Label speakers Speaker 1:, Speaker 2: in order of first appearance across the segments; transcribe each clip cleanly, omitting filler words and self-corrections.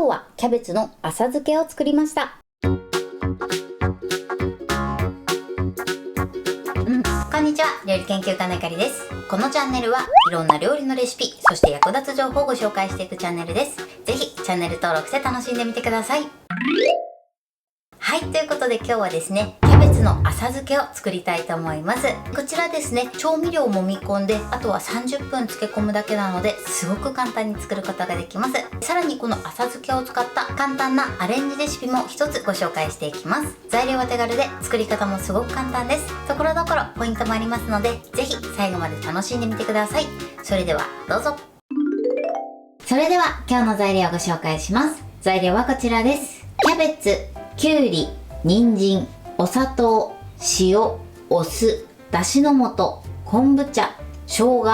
Speaker 1: 今日はキャベツの浅漬けを作りました。こんにちは、料理研究家のゆかりです。このチャンネルはいろんな料理のレシピ、そして役立つ情報をご紹介していくチャンネルです。ぜひチャンネル登録して楽しんでみてください。はい、ということで今日はですね、キャベツの浅漬けを作りたいと思います。こちらですね、調味料を揉み込んで、あとは30分漬け込むだけなので、すごく簡単に作ることができます。さらにこの浅漬けを使った簡単なアレンジレシピも一つご紹介していきます。材料は手軽で、作り方もすごく簡単です。ところどころポイントもありますので、ぜひ最後まで楽しんでみてください。それではどうぞ。それでは今日の材料をご紹介します。材料はこちらです。キャベツ、きゅうり、人参、お砂糖、塩、お酢、だしの素、昆布茶、生姜、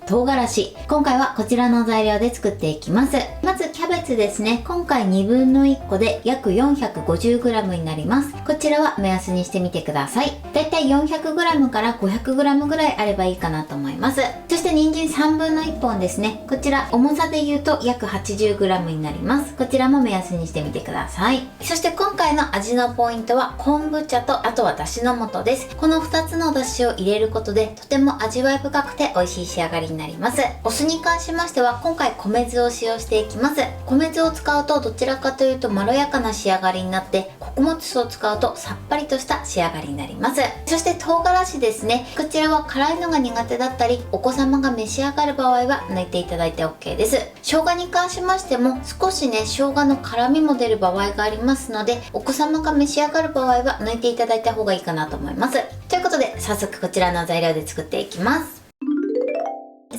Speaker 1: 唐辛子。今回はこちらの材料で作っていきます。まずキャベツですね。今回1/2個で約 450g になります。こちらは目安にしてみてください。だいたい 400g から 500g ぐらいあればいいかなと思います。そして人参1/3本ですね。こちら重さで言うと約 80g になります。こちらも目安にしてみてください。そして今回の味のポイントは昆布茶とあとはだしの素です。この2つのだしを入れることでとても味わい深くて美味しい仕上がりになります。お酢に関しましては今回米酢を使用していきます。米酢を使うとどちらかというとまろやかな仕上がりになって、穀物酢を使うとさっぱりとした仕上がりになります。そして唐辛子ですね。こちらは辛いのが苦手だったりお子様が召し上がる場合は抜いていただいて OK です。生姜に関しましても少しね、生姜の辛みも出る場合がありますので、お子様が召し上がる場合は抜いていただいた方がいいかなと思います。ということで早速こちらの材料で作っていきます。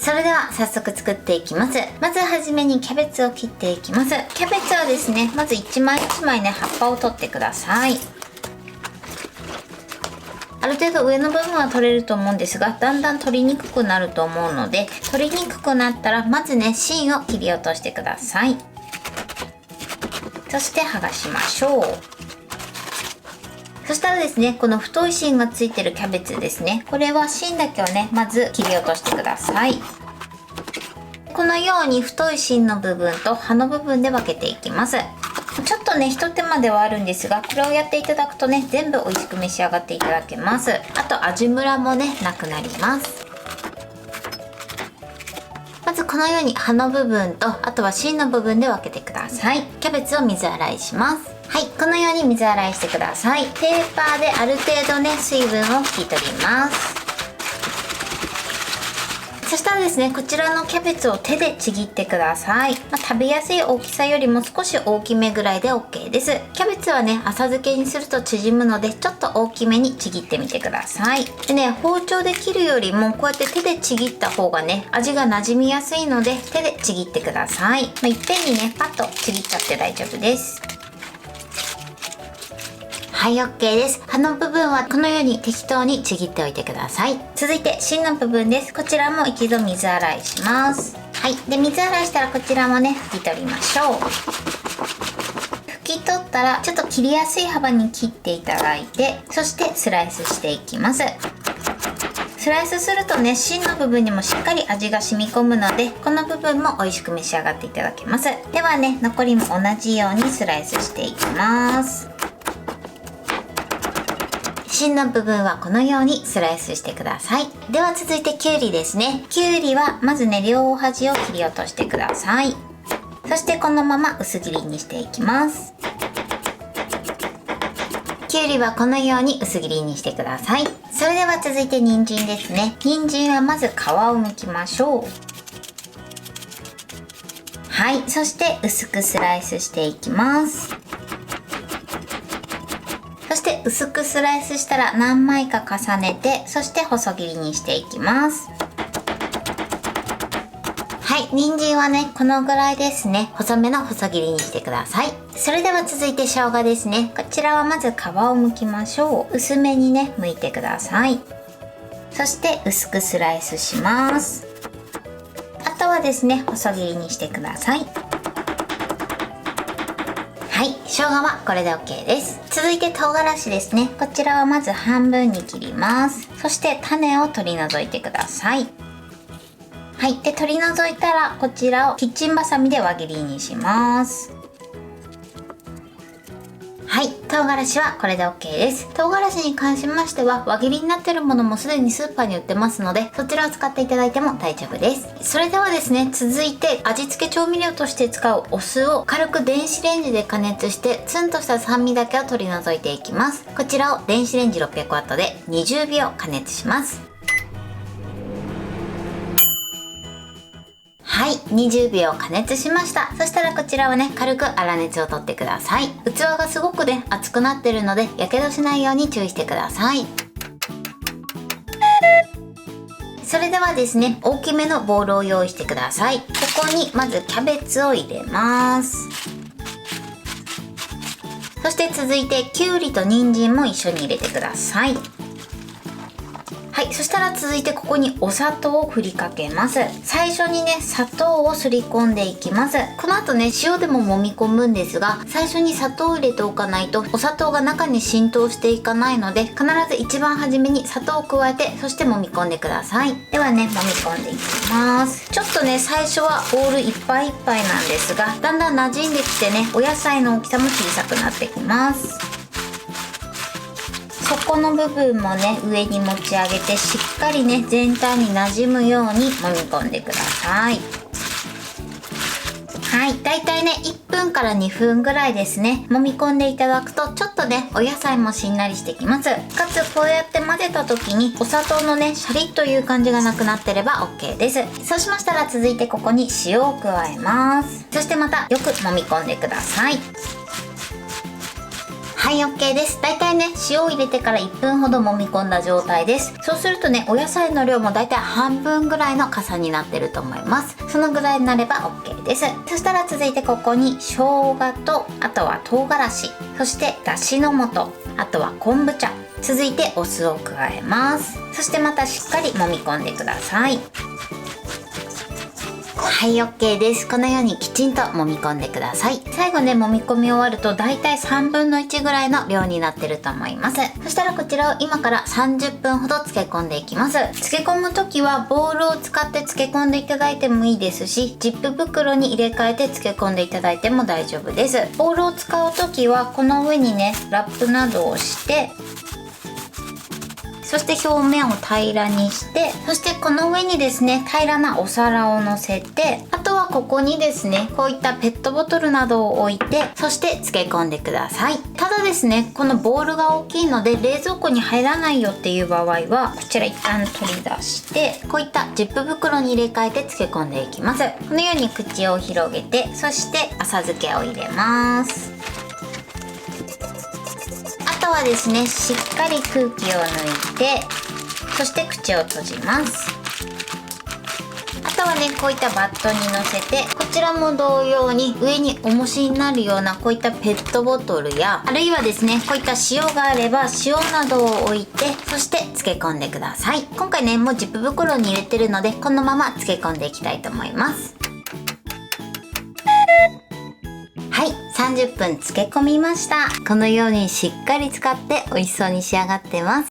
Speaker 1: それでは早速作っていきます。まずはじめにキャベツを切っていきます。キャベツはですね、まず1枚1枚ね、葉っぱを取ってください。ある程度上の部分は取れると思うんですが、だんだん取りにくくなると思うので、取りにくくなったらまずね、芯を切り落としてください。そして剥がしましょう。そしたらですね、この太い芯がついてるキャベツですね、これは芯だけをね、まず切り落としてください。このように太い芯の部分と葉の部分で分けていきます。ちょっとね、一手間ではあるんですが、これをやっていただくとね、全部美味しく召し上がっていただけます。あと味ムラもね、なくなります。まずこのように葉の部分とあとは芯の部分で分けてください。キャベツを水洗いします。はい、このように水洗いしてください。ペーパーである程度ね、水分を拭き取ります。そしたらですね、こちらのキャベツを手でちぎってください。食べやすい大きさよりも少し大きめぐらいで OK です。キャベツはね、浅漬けにすると縮むので、ちょっと大きめにちぎってみてください。でね、包丁で切るよりもこうやって手でちぎった方がね、味が馴染みやすいので手でちぎってください。いっぺんにね、パッとちぎっちゃって大丈夫です。はい、OK です。葉の部分はこのように適当にちぎっておいてください。続いて芯の部分です。こちらも一度水洗いします。はい、で水洗いしたらこちらもね、拭き取りましょう。拭き取ったらちょっと切りやすい幅に切っていただいて、そしてスライスしていきます。スライスするとね、芯の部分にもしっかり味が染み込むので、この部分も美味しく召し上がっていただけます。ではね、残りも同じようにスライスしていきます。芯の部分はこのようにスライスしてください。では続いてきゅうりですね。きゅうりはまずね、両端を切り落としてください。そしてこのまま薄切りにしていきます。きゅうりはこのように薄切りにしてください。それでは続いて人参ですね。人参はまず皮を剥きましょう。はい、そして薄くスライスしていきます。そして薄くスライスしたら何枚か重ねて、そして細切りにしていきます。はい、人参はね、このぐらいですね。細めの細切りにしてください。それでは続いて生姜ですね。こちらはまず皮を剥きましょう。薄めにね、剥いてください。そして薄くスライスします。あとはですね、細切りにしてください。はい、生姜はこれで OK です。続いて唐辛子ですね。こちらはまず半分に切ります。そして種を取り除いてください。はい、で取り除いたらこちらをキッチンバサミで輪切りにします。唐辛子はこれで OK です。唐辛子に関しましては輪切りになっているものもすでにスーパーに売ってますので、そちらを使っていただいても大丈夫です。それではですね、続いて味付け調味料として使うお酢を軽く電子レンジで加熱してツンとした酸味だけを取り除いていきます。こちらを電子レンジ 600W で20秒加熱します。はい、20秒加熱しました。そしたらこちらはね、軽く粗熱を取ってください。器がすごくね、熱くなってるので、やけどしないように注意してください。それではですね、大きめのボウルを用意してください。ここにまずキャベツを入れます。そして続いてきゅうりと人参も一緒に入れてください。はい、そしたら続いてここにお砂糖を振りかけます。最初にね、砂糖をすり込んでいきます。この後ね、塩でも揉み込むんですが、最初に砂糖を入れておかないとお砂糖が中に浸透していかないので、必ず一番初めに砂糖を加えて、そして揉み込んでください。ではね、揉み込んでいきます。ちょっとね、最初はボウルいっぱいいっぱいなんですが、だんだん馴染んできてね、お野菜の大きさも小さくなってきます。底の部分もね、上に持ち上げてしっかりね、全体に馴染むように揉み込んでください。はい、だいたいね、1分から2分ぐらいですね、揉み込んでいただくとちょっとね、お野菜もしんなりしてきます。かつこうやって混ぜた時にお砂糖のね、シャリッという感じがなくなってれば OK です。そうしましたら続いてここに塩を加えます。そしてまたよく揉み込んでください。はい、OK です。だいたいね、塩を入れてから1分ほど揉み込んだ状態です。そうするとね、お野菜の量もだいたい半分ぐらいのかさになってると思います。そのぐらいになれば OK です。そしたら続いてここに生姜と、あとは唐辛子、そしてだしの素、あとは昆布茶、続いてお酢を加えます。そしてまたしっかり揉み込んでください。はい、OK です。このようにきちんと揉み込んでください。最後ね、揉み込み終わるとだいたい3分の1ぐらいの量になってると思います。そしたらこちらを今から30分ほど漬け込んでいきます。漬け込む時はボウルを使って漬け込んでいただいてもいいですし、ジップ袋に入れ替えて漬け込んでいただいても大丈夫です。ボウルを使う時はこの上にね、ラップなどをして、そして表面を平らにして、そしてこの上にですね、平らなお皿を乗せて、あとはここにですね、こういったペットボトルなどを置いて、そして漬け込んでください。ただですね、このボウルが大きいので冷蔵庫に入らないよっていう場合は、こちら一旦取り出して、こういったジップ袋に入れ替えて漬け込んでいきます。このように口を広げて、そして浅漬けを入れます。あとはですね、しっかり空気を抜いて、そして口を閉じます。あとはね、こういったバットに乗せて、こちらも同様に上に重しになるようなこういったペットボトルや、あるいはですね、こういった塩があれば塩などを置いて、そして漬け込んでください。今回ね、もうジップ袋に入れてるので、このまま漬け込んでいきたいと思います。はい、30分漬け込みました。このようにしっかり使って美味しそうに仕上がってます。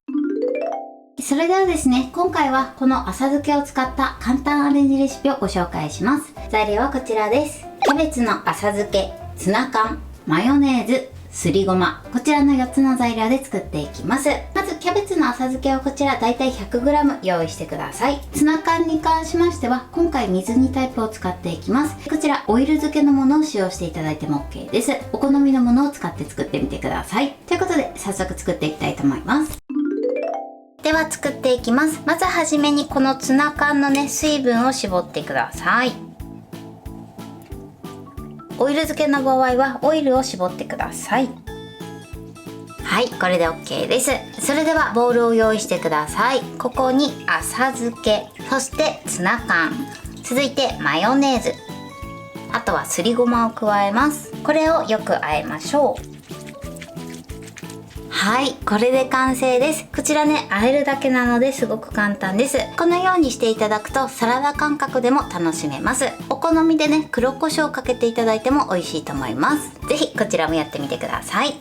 Speaker 1: それではですね、今回はこの浅漬けを使った簡単アレンジレシピをご紹介します。材料はこちらです。キャベツの浅漬け、ツナ缶、マヨネーズ、すりごま、こちらの4つの材料で作っていきます。まずキャベツの浅漬けをこちらだいたい 100g 用意してください。ツナ缶に関しましては今回水煮タイプを使っていきます。こちらオイル漬けのものを使用していただいても OK です。お好みのものを使って作ってみてください。ということで早速作っていきたいと思います。では作っていきます。まずはじめにこのツナ缶のね、水分を絞ってください。オイル漬けの場合はオイルを絞ってください。はい、これで OK です。それではボウルを用意してください。ここに浅漬け、そしてツナ缶、続いてマヨネーズ、あとはすりごまを加えます。これをよく和えましょう。はい、これで完成です。こちらね、和えるだけなのですごく簡単です。このようにしていただくとサラダ感覚でも楽しめます。お好みでね、黒胡椒をかけていただいても美味しいと思います。ぜひこちらもやってみてください。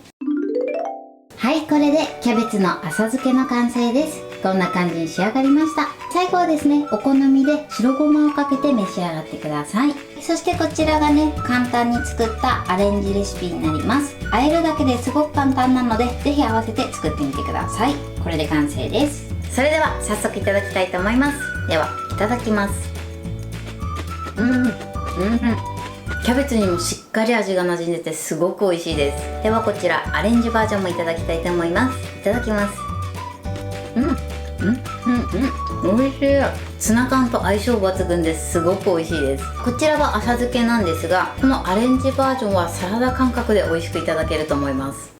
Speaker 1: はい、これでキャベツの浅漬けの完成です。こんな感じに仕上がりました。最後はですね、お好みで白ごまをかけて召し上がってください。そしてこちらがね、簡単に作ったアレンジレシピになります。和えるだけですごく簡単なので、ぜひ合わせて作ってみてください。これで完成です。それでは早速いただきたいと思います。では、いただきます。キャベツにもしっかり味が馴染んでてすごく美味しいです。ではこちらアレンジバージョンもいただきたいと思います。いただきます。美味しい。ツナ缶と相性抜群です。すごく美味しいです。こちらは浅漬けなんですが、このアレンジバージョンはサラダ感覚で美味しくいただけると思います。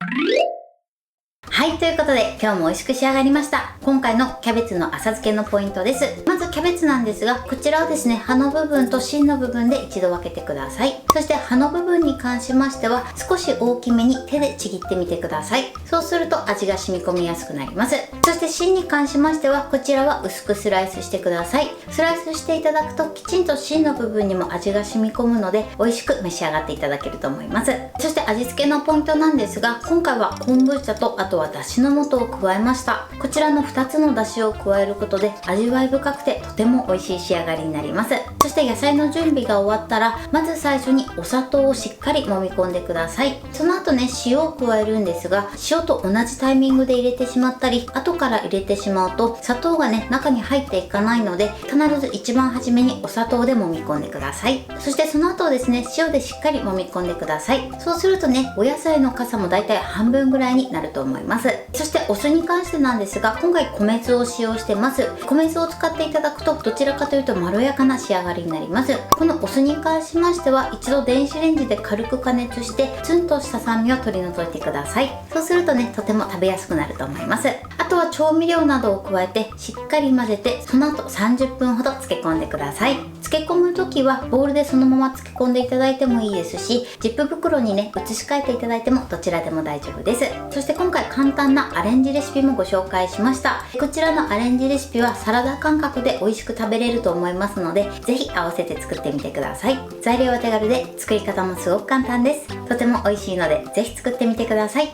Speaker 1: はい、ということで今日も美味しく仕上がりました。今回のキャベツの浅漬けのポイントです。まずキャベツなんですが、こちらはですね、葉の部分と芯の部分で一度分けてください。そして葉の部分に関しましては少し大きめに手でちぎってみてください。そうすると味が染み込みやすくなります。そして芯に関しましてはこちらは薄くスライスしてください。スライスしていただくときちんと芯の部分にも味が染み込むので美味しく召し上がっていただけると思います。そして味付けのポイントなんですが、今回は昆布茶とあとはだしの素を加えました。こちらの2つのだしを加えることで味わい深くてとても美味しい仕上がりになります。そして野菜の準備が終わったらまず最初にお砂糖をしっかり揉み込んでください。その後ね、塩を加えるんですが、塩と同じタイミングで入れてしまったり後から入れてしまうと砂糖がね中に入っていかないので、必ず一番初めにお砂糖で揉み込んでください。そしてその後ですね、塩でしっかり揉み込んでください。そうするとね、お野菜のかさもだいたい半分ぐらいになると思います。そしてお酢に関してなんですが、今回米酢を使用してます。米酢を使っていただくとどちらかというとまろやかな仕上がりになります。このお酢に関しましては一度電子レンジで軽く加熱してツンとした酸味を取り除いてください。そうするとね、とても食べやすくなると思います。あとは調味料などを加えてしっかり混ぜて、その後30分ほど漬け込んでください。漬け込む時はボウルでそのまま漬け込んでいただいてもいいですし、ジップ袋にね移し替えていただいてもどちらでも大丈夫です。そして今回簡単なアレンジレシピもご紹介しました。こちらのアレンジレシピはサラダ感覚で美味しく食べれると思いますので、ぜひ合わせて作ってみてください。材料は手軽で作り方もすごく簡単です。とても美味しいのでぜひ作ってみてください。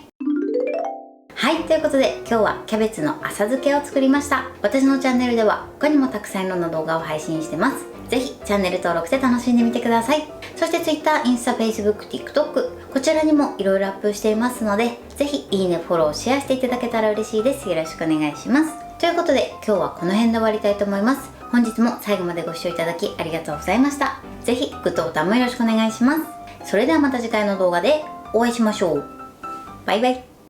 Speaker 1: はい、ということで今日はキャベツの浅漬けを作りました。私のチャンネルでは他にもたくさんの動画を配信してます。ぜひチャンネル登録して楽しんでみてください。そして Twitter、インスタ、Facebook、TikTok こちらにもいろいろアップしていますので、ぜひいいね、フォロー、シェアしていただけたら嬉しいです。よろしくお願いします。ということで今日はこの辺で終わりたいと思います。本日も最後までご視聴いただきありがとうございました。ぜひグッドボタンもよろしくお願いします。それではまた次回の動画でお会いしましょう。バイバイ。